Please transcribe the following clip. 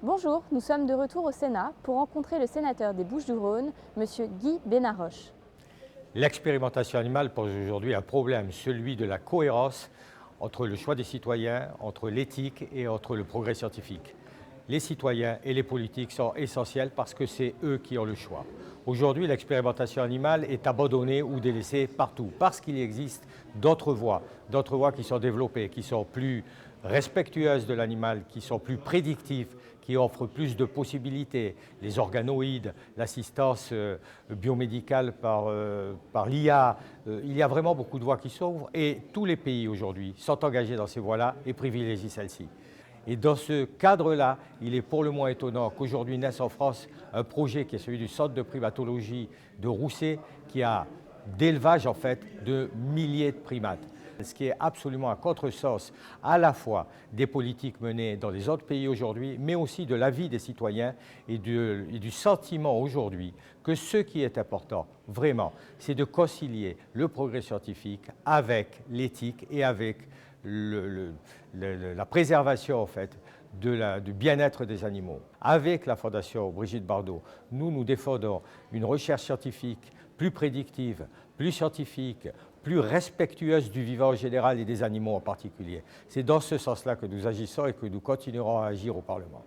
Bonjour, nous sommes de retour au Sénat pour rencontrer le sénateur des Bouches-du-Rhône, M. Guy Benaroche. L'expérimentation animale pose aujourd'hui un problème, celui de la cohérence entre le choix des citoyens, entre l'éthique et entre le progrès scientifique. Les citoyens et les politiques sont essentiels parce que c'est eux qui ont le choix. Aujourd'hui, l'expérimentation animale est abandonnée ou délaissée partout parce qu'il existe d'autres voies qui sont développées, qui sont plus respectueuses de l'animal, qui sont plus prédictives, qui offrent plus de possibilités, les organoïdes, l'assistance biomédicale par l'IA. Il y a vraiment beaucoup de voies qui s'ouvrent et tous les pays aujourd'hui sont engagés dans ces voies-là et privilégient celles-ci. Et dans ce cadre-là, il est pour le moins étonnant qu'aujourd'hui naisse en France un projet qui est celui du centre de primatologie de Rousset, qui a d'élevage en fait de milliers de primates. Ce qui est absolument un contresens à la fois des politiques menées dans les autres pays aujourd'hui, mais aussi de l'avis des citoyens et du sentiment aujourd'hui que ce qui est important, vraiment, c'est de concilier le progrès scientifique avec l'éthique et avec la préservation en fait, du bien-être des animaux. Avec la Fondation Brigitte Bardot, nous défendons une recherche scientifique plus prédictive, plus scientifique, plus respectueuse du vivant en général et des animaux en particulier. C'est dans ce sens-là que nous agissons et que nous continuerons à agir au Parlement.